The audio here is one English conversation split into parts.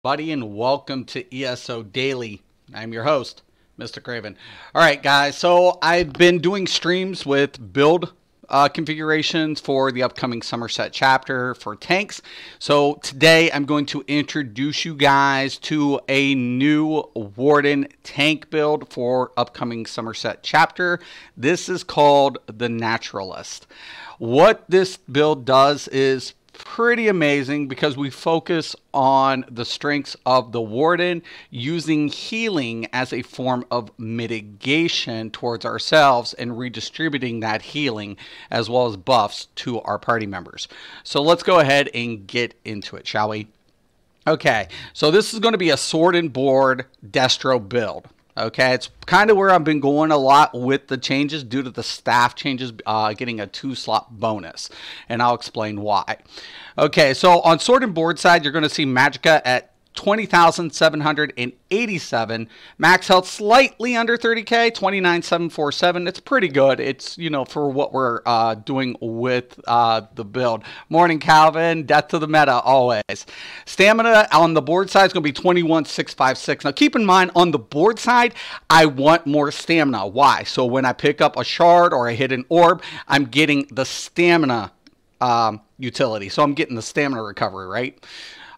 everybody, and welcome to ESO Daily. I'm your host, Mr. Craven. All right, guys, so I've been doing streams with build configurations for the upcoming Summerset chapter for tanks. So today I'm going to introduce you guys to a new Warden tank build for upcoming Summerset chapter. This is called the Naturalist. What this build does is pretty amazing because we focus on the strengths of the Warden using healing as a form of mitigation towards ourselves and redistributing that healing as well as buffs to our party members. So let's go ahead and get into it, shall we? Okay, so this is going to be a sword and board destro build. Okay, it's kind of where I've been going a lot with the changes due to the staff changes getting a 2-slot bonus, and I'll explain why. Okay, so on sword and board side, you're going to see Magicka at 20,787, max health slightly under 30k, 29,747. It's pretty good. It's, you know, for what we're doing with the build. Morning, Calvin. Death to the meta, always. Stamina on the board side is going to be 21,656. Now, keep in mind, on the board side, I want more stamina. Why? So when I pick up a shard or a hidden orb, I'm getting the stamina utility. So I'm getting the stamina recovery, right?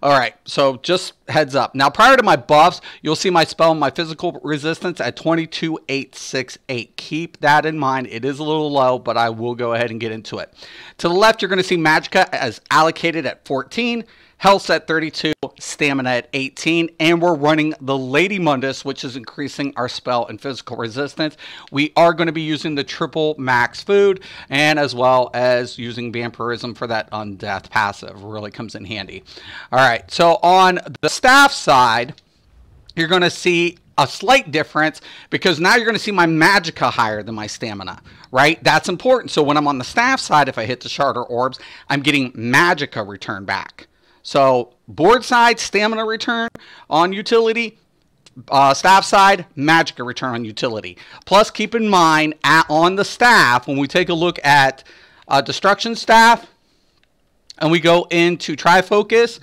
All right, so just heads up. Now, prior to my buffs, you'll see my spell and my physical resistance at 22,868. Keep that in mind. It is a little low, but I will go ahead and get into it. To the left, you're going to see Magicka as allocated at 14, health at 32, stamina at 18, and we're running the Lady Mundus, which is increasing our spell and physical resistance. We are going to be using the triple max food, and as well as using vampirism for that undeath passive. Really comes in handy. All right, so on the staff side, you're going to see a slight difference because now you're going to see my Magicka higher than my stamina, right? That's important. So when I'm on the staff side, if I hit the shard or orbs, I'm getting Magicka return back. So board side, stamina return on utility. Staff side, Magicka return on utility. Plus, keep in mind, on the staff, when we take a look at destruction staff, and we go into Trifocus,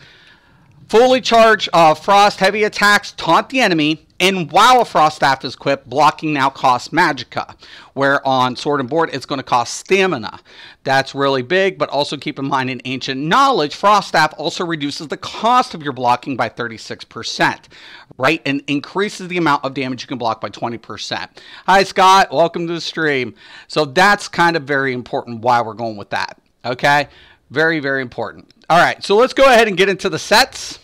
fully charged frost, heavy attacks, taunt the enemy, and while a frost staff is equipped, blocking now costs Magicka, where on sword and board, it's going to cost stamina. That's really big, but also keep in mind in ancient knowledge, frost staff also reduces the cost of your blocking by 36%, right? And increases the amount of damage you can block by 20%. Hi, Scott. Welcome to the stream. So that's kind of very important why we're going with that, okay? Very, very important. All right, so let's go ahead and get into the sets.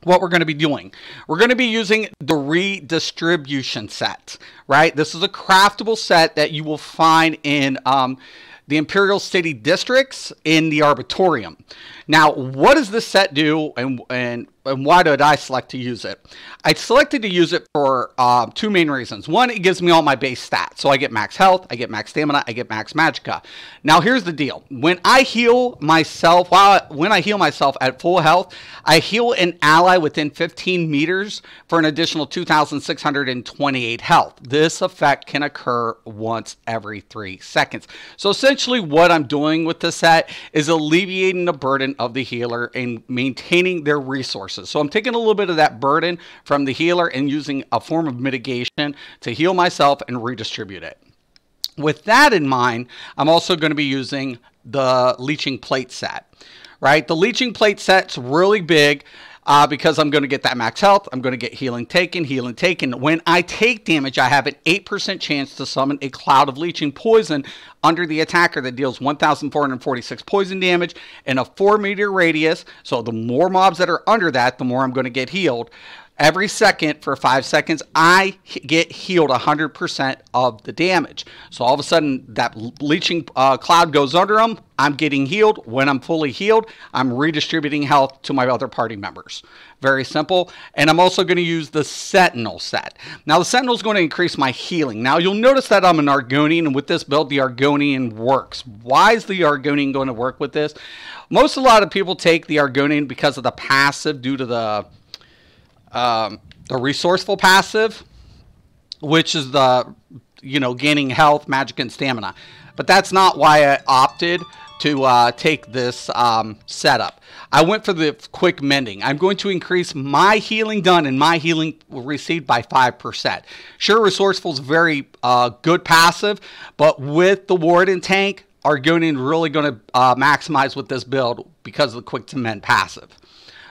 What we're going to be doing. We're going to be using the redistribution set, right? This is a craftable set that you will find in the Imperial City districts in the Arbitorium. Now, what does this set do, and why did I select to use it? I selected to use it for two main reasons. One, it gives me all my base stats. So I get max health, I get max stamina, I get max Magicka. Now, here's the deal. When I heal myself, when I heal myself at full health, I heal an ally within 15 meters for an additional 2,628 health. This effect can occur once every 3 seconds. So essentially what I'm doing with this set is alleviating the burden of the healer and maintaining their resources. So I'm taking a little bit of that burden from the healer and using a form of mitigation to heal myself and redistribute it. With that in mind, I'm also going to be using the leeching plate set, right? The leeching plate set's really big because I'm going to get that max health. I'm going to get healing taken, healing taken. When I take damage, I have an 8% chance to summon a cloud of leeching poison under the attacker that deals 1,446 poison damage in a 4-meter radius. So the more mobs that are under that, the more I'm going to get healed. Every second for 5 seconds, I get healed 100% of the damage. So all of a sudden, that leeching cloud goes under them. I'm getting healed. When I'm fully healed, I'm redistributing health to my other party members. Very simple. And I'm also going to use the Sentinel set. Now, the Sentinel is going to increase my healing. Now, you'll notice that I'm an Argonian, and with this build, the Argonian works. Why is the Argonian going to work with this? A lot of people take the Argonian because of the passive due to the resourceful passive, which is the, gaining health, magic, and stamina. But that's not why I opted to take this setup. I went for the quick mending. I'm going to increase my healing done and my healing received by 5%. Sure, Resourceful is very good passive, but with the Warden tank, Argonian really going to maximize with this build because of the quick to mend passive.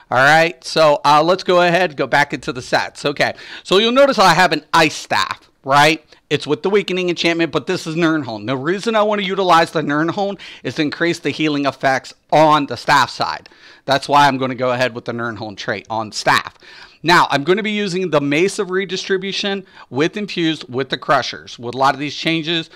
All right, so let's go ahead, go back into the sets. Okay, so you'll notice I have an ice staff, right? It's with the weakening enchantment, but this is Nirnholm. The reason I want to utilize the Nirnholm is to increase the healing effects on the staff side. That's why I'm going to go ahead with the Nirnholm trait on staff. Now, I'm going to be using the Mace of Redistribution with Infused with the Crushers. With a lot of these changes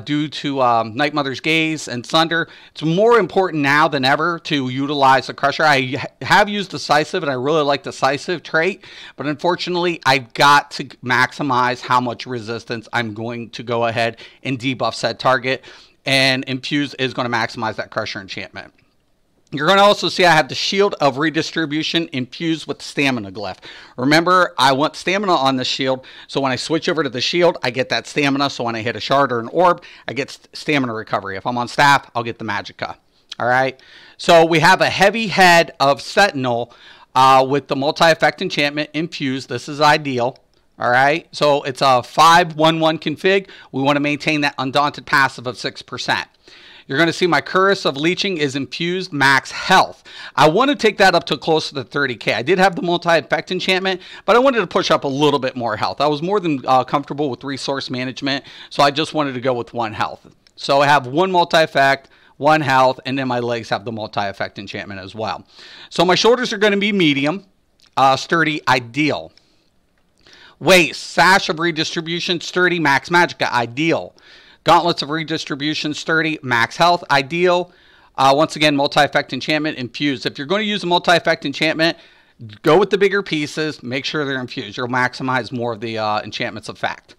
due to Night Mother's Gaze and Sunder, it's more important now than ever to utilize the Crusher. I have used Decisive, and I really like Decisive trait, but unfortunately, I've got to maximize how much resistance I'm going to go ahead and debuff said target, and Infused is going to maximize that Crusher enchantment. You're going to also see I have the Shield of Redistribution infused with the Stamina Glyph. Remember, I want Stamina on the Shield, so when I switch over to the Shield, I get that Stamina, so when I hit a Shard or an Orb, I get Stamina Recovery. If I'm on Staff, I'll get the Magicka. All right? So we have a heavy head of Sentinel with the Multi-Effect Enchantment infused. This is ideal. All right? So it's a 5-1-1 config. We want to maintain that Undaunted passive of 6%. You're going to see my Curse of Leeching is infused max health. I want to take that up to close to the 30k. I did have the multi-effect enchantment, but I wanted to push up a little bit more health. I was more than comfortable with resource management, so I just wanted to go with 1 health. So I have 1 multi-effect, 1 health, and then my legs have the multi-effect enchantment as well. So my shoulders are going to be medium, sturdy, ideal. Waist, Sash of Redistribution, sturdy, max magicka, ideal. Gauntlets of Redistribution, sturdy, max health, ideal. Once again, multi-effect enchantment, infused. If you're going to use a multi-effect enchantment, go with the bigger pieces. Make sure they're infused. You'll maximize more of the enchantment's effect.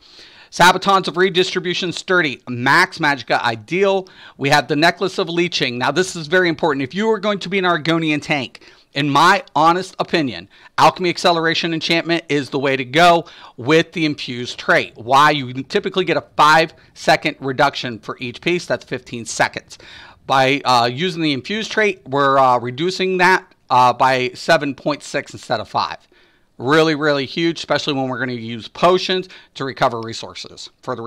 Sabatons of Redistribution, sturdy, max magicka, ideal. We have the Necklace of Leeching. Now, this is very important. If you are going to be an Argonian tank, in my honest opinion, Alchemy Acceleration Enchantment is the way to go with the infused trait. Why? You typically get a 5-second reduction for each piece. That's 15 seconds. By using the infused trait, we're reducing that by 7.6 instead of 5. Really, really huge, especially when we're going to use potions to recover resources for the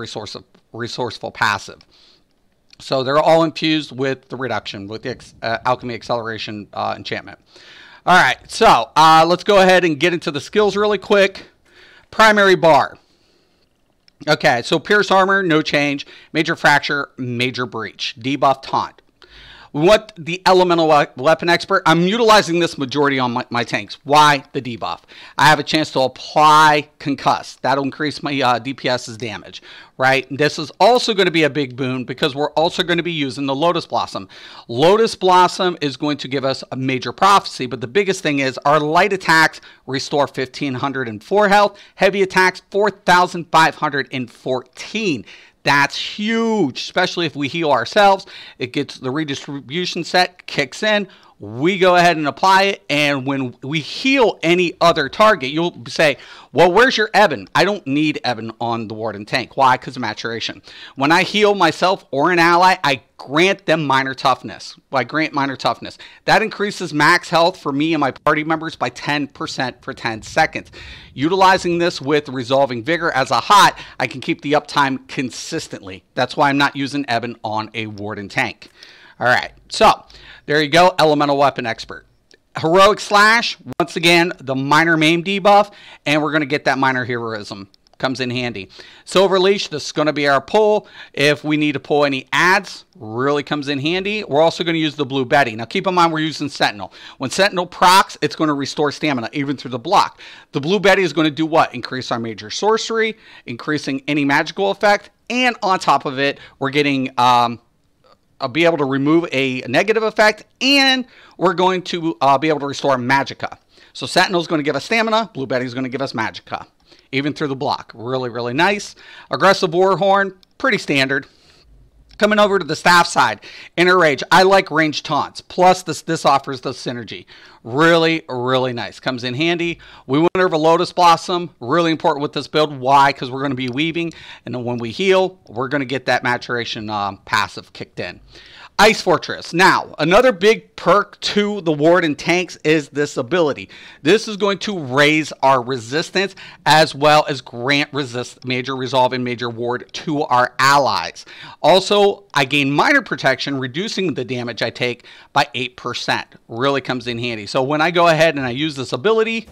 resourceful passive. So they're all infused with the reduction, with the Alchemy Acceleration enchantment. All right, so let's go ahead and get into the skills really quick. Primary bar. Okay, so Pierce Armor, no change. Major Fracture, Major Breach. Debuff Taunt. We want the Elemental Weapon Expert. I'm utilizing this majority on my tanks. Why? The debuff. I have a chance to apply Concuss. That'll increase my DPS's damage, right? This is also going to be a big boon because we're also going to be using the Lotus Blossom. Lotus Blossom is going to give us a major prophecy, but the biggest thing is our light attacks restore 1,504 health, heavy attacks 4,514. That's huge, especially if we heal ourselves. It gets the redistribution set, kicks in. We go ahead and apply it, and when we heal any other target, you'll say, well, where's your Eben? I don't need Eben on the Warden tank. Why? Because of maturation. When I heal myself or an ally, I grant them minor toughness. I grant minor toughness. That increases max health for me and my party members by 10% for 10 seconds. Utilizing this with Resolving Vigor as a hot, I can keep the uptime consistently. That's why I'm not using Eben on a Warden tank. All right, so there you go, Elemental Weapon Expert. Heroic Slash, once again, the minor maim debuff, and we're going to get that minor heroism. Comes in handy. Silver Leash, this is going to be our pull. If we need to pull any adds, really comes in handy. We're also going to use the Blue Betty. Now keep in mind we're using Sentinel. When Sentinel procs, it's going to restore stamina, even through the block. The Blue Betty is going to do what? Increase our major sorcery, increasing any magical effect, and on top of it, we're getting be able to remove a negative effect, and we're going to be able to restore magicka. So Sentinel is going to give us stamina, Blue Betty is going to give us magicka, even through the block. Really, really nice. Aggressive Warhorn, pretty standard. Coming over to the staff side, Inner Rage. I like ranged taunts. Plus, this offers the synergy. Really, really nice. Comes in handy. We went over Lotus Blossom. Really important with this build. Why? Because we're going to be weaving. And then when we heal, we're going to get that maturation passive kicked in. Ice Fortress. Now, another big perk to the Warden tanks is this ability. This is going to raise our resistance as well as grant major resolve and major ward to our allies. Also, I gain minor protection, reducing the damage I take by 8%. Really comes in handy. So when I go ahead and I use this ability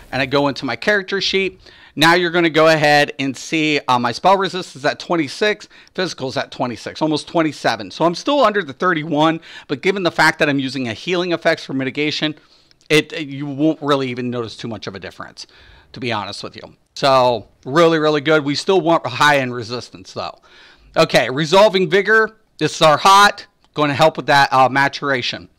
and I go into my character sheet, now you're going to go ahead and see my spell resistance is at 26, physical is at 26, almost 27. So I'm still under the 31, but given the fact that I'm using a healing effects for mitigation, you won't really even notice too much of a difference, to be honest with you. So really, really good. We still want high-end resistance, though. Okay, Resolving Vigor. This is our hot, going to help with that maturation.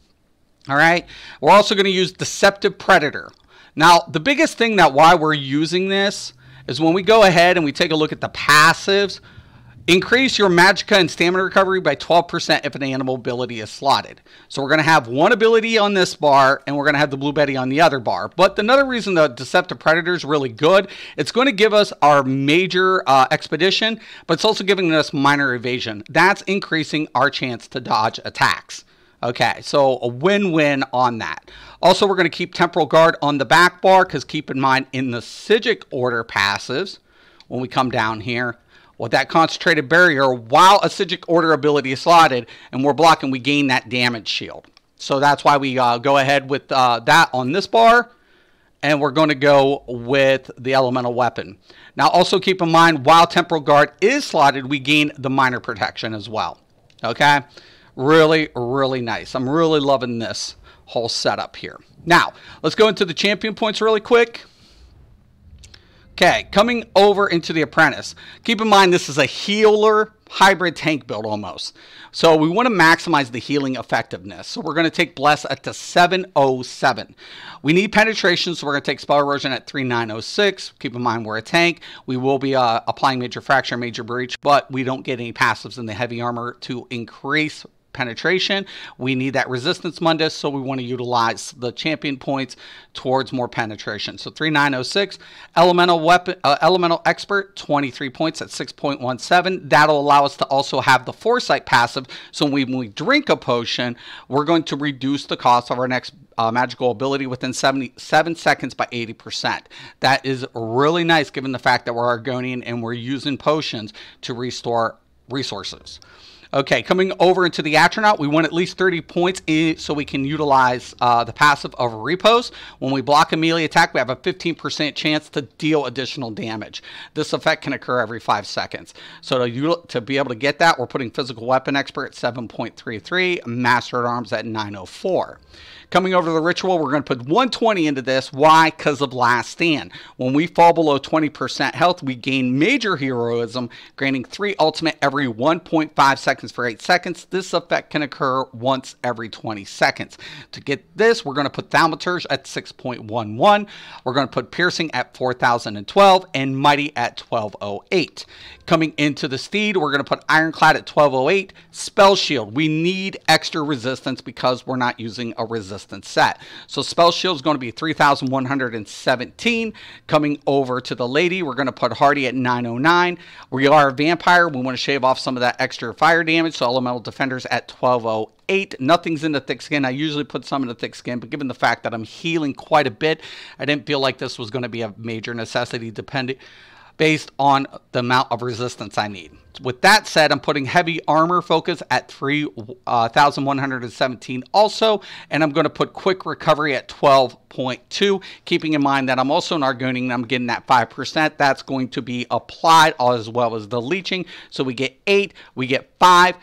All right, we're also going to use Deceptive Predator. Now, the biggest thing that why we're using this is when we go ahead and we take a look at the passives, increase your magicka and stamina recovery by 12% if an animal ability is slotted. So we're going to have one ability on this bar, and we're going to have the Blue Betty on the other bar. But another reason the Deceptive Predator is really good, it's going to give us our major expedition, but it's also giving us minor evasion. That's increasing our chance to dodge attacks. Okay, so a win-win on that. Also, we're going to keep Temporal Guard on the back bar because keep in mind in the Psijic Order passives, when we come down here, with that Concentrated Barrier, while a Psijic Order ability is slotted and we're blocking, we gain that damage shield. So that's why we go ahead with that on this bar, and we're going to go with the Elemental Weapon. Now, also keep in mind, while Temporal Guard is slotted, we gain the minor protection as well. Okay? Really, really nice. I'm really loving this whole setup here. Now, let's go into the champion points really quick. Okay, coming over into the Apprentice. Keep in mind, this is a healer hybrid tank build almost. So we want to maximize the healing effectiveness. So we're going to take Bless at the 707. We need penetration, so we're going to take Spell Erosion at 3906. Keep in mind, we're a tank. We will be applying Major Fracture, Major Breach, but we don't get any passives in the heavy armor to increase penetration. We need that resistance mundus, so we want to utilize the champion points towards more penetration. So 3906, elemental weapon, elemental expert, 23 points at 6.17. That'll allow us to also have the foresight passive. So when we drink a potion, we're going to reduce the cost of our next magical ability within 7 seconds by 80%. That is really nice given the fact that we're Argonian and we're using potions to restore resources. Okay, coming over into the Astronaut, we want at least 30 points so we can utilize the passive of Repose. When we block a melee attack, we have a 15% chance to deal additional damage. This effect can occur every 5 seconds. So to be able to get that, we're putting Physical Weapon Expert at 7.33, Master at Arms at 904. Coming over to the Ritual, we're going to put 120 into this. Why? Because of Last Stand. When we fall below 20% health, we gain Major Heroism, granting 3 ultimate every 1.5 seconds for 8 seconds. This effect can occur once every 20 seconds. To get this, we're going to put Thaumaturge at 6.11. We're going to put Piercing at 4012 and Mighty at 1208. Coming into the Steed, we're going to put Ironclad at 1208. Spell Shield. We need extra resistance because we're not using a resistance set. So Spell Shield is going to be 3,117. Coming over to the Lady, we're going to put Hardy at 909. We are a Vampire. We want to shave off some of that extra fire damage. So Elemental Defenders at 1208. Nothing's in the Thick Skin. I usually put some in the Thick Skin, but given the fact that I'm healing quite a bit, I didn't feel like this was going to be a major necessity based on the amount of resistance I need. With that said, I'm putting Heavy Armor Focus at 3,117 also, and I'm going to put Quick Recovery at 12.2, keeping in mind that I'm also an Argonian and I'm getting that 5%. That's going to be applied as well as the Leeching. So we get 8, we get 5.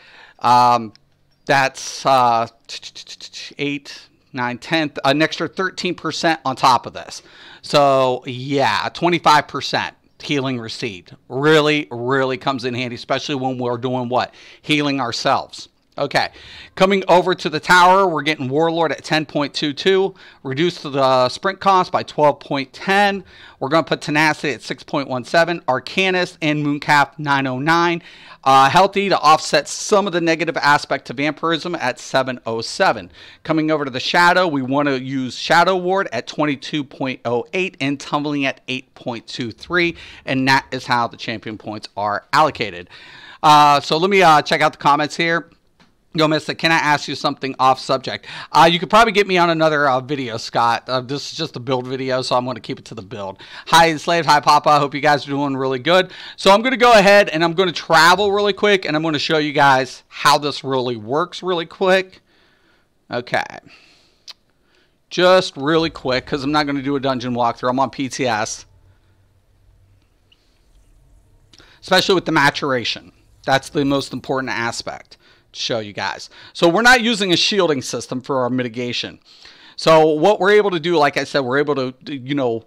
That's 8, 9, 10, an extra 13% on top of this. So yeah, 25%. Healing received really comes in handy, especially when we're doing what? Healing ourselves. Okay, coming over to the tower, we're getting Warlord at 10.22, reduced the sprint cost by 12.10. We're going to put Tenacity at 6.17, Arcanist and Mooncalf 909. Healthy to offset some of the negative aspect to Vampirism at 707. Coming over to the Shadow, we want to use Shadow Ward at 22.08 and Tumbling at 8.23, and that is how the champion points are allocated. So let me check out the comments here. Yo, Mister, can I ask you something off subject? You could probably get me on another video, Scott. This is just a build video, so I'm going to keep it to the build. Hi, Enslaved. Hi, Papa. I hope you guys are doing really good. So I'm going to go ahead and I'm going to travel really quick, and I'm going to show you guys how this really works really quick. Okay. Just really quick, because I'm not going to do a dungeon walkthrough. I'm on PTS. Especially with the maturation. That's the most important aspect. Show you guys. So we're not using a shielding system for our mitigation. So what we're able to do, like I said, we're able to, you know,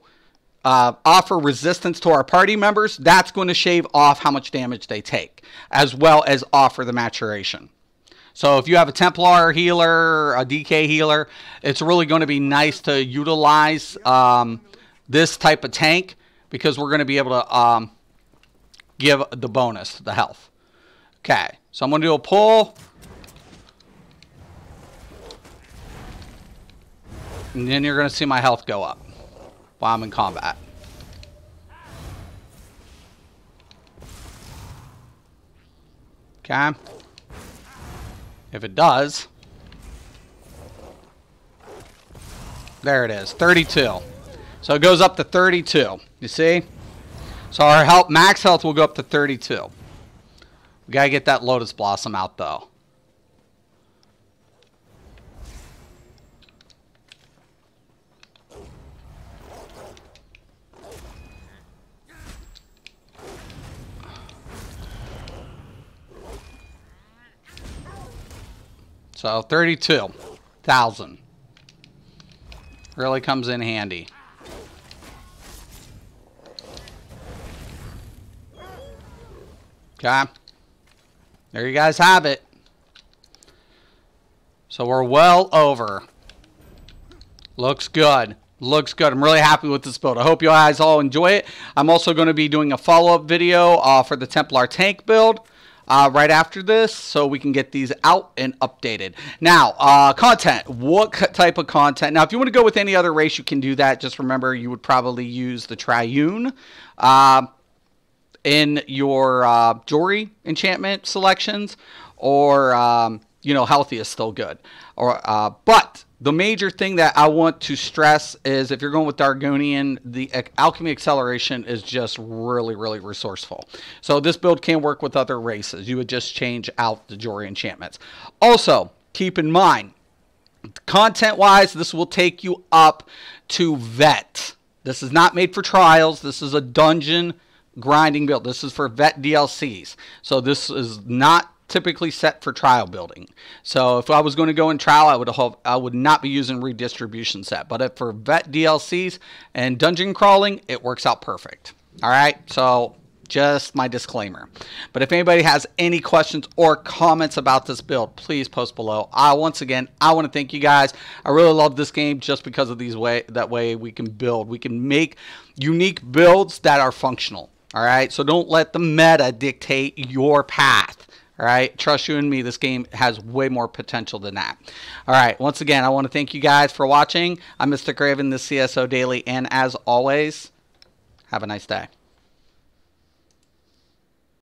offer resistance to our party members. That's going to shave off how much damage they take, as well as offer the maturation. So if you have a Templar healer, a DK healer, it's really going to be nice to utilize this type of tank, because we're going to be able to give the bonus, the health. Okay, so I'm going to do a pull. And then you're going to see my health go up while I'm in combat. Okay. If it does. There it is, 32. So it goes up to 32. You see? So our health, max health will go up to 32. We gotta get that Lotus Blossom out though. So 32,000 really comes in handy. Okay. There you guys have it. So we're well over. Looks good. Looks good. I'm really happy with this build. I hope you guys all enjoy it. I'm also going to be doing a follow-up video for the Templar tank build right after this, so we can get these out and updated. Now, content. What type of content? Now, if you want to go with any other race, you can do that. Just remember, you would probably use the Triune in your Jory enchantment selections, or you know, healthy is still good. Or but the major thing that I want to stress is, if you're going with Dargonian, the alchemy acceleration is just really, really resourceful. So this build can work with other races. You would just change out the Jory enchantments. Also, keep in mind, content-wise, this will take you up to vet. This is not made for trials. This is a dungeon grinding build. This is for vet DLCs. So this is not typically set for trial building. So if I was going to go in trial, I would not be using redistribution set. But if for vet DLCs and dungeon crawling, it works out perfect. All right. So just my disclaimer. But if anybody has any questions or comments about this build, please post below. Once again, I want to thank you guys. I really love this game just because of that way we can build. We can make unique builds that are functional. All right. So don't let the meta dictate your path. All right. Trust you and me. This game has way more potential than that. All right. Once again, I want to thank you guys for watching. I'm Mr. Craven, the CSO Daily. And as always, have a nice day.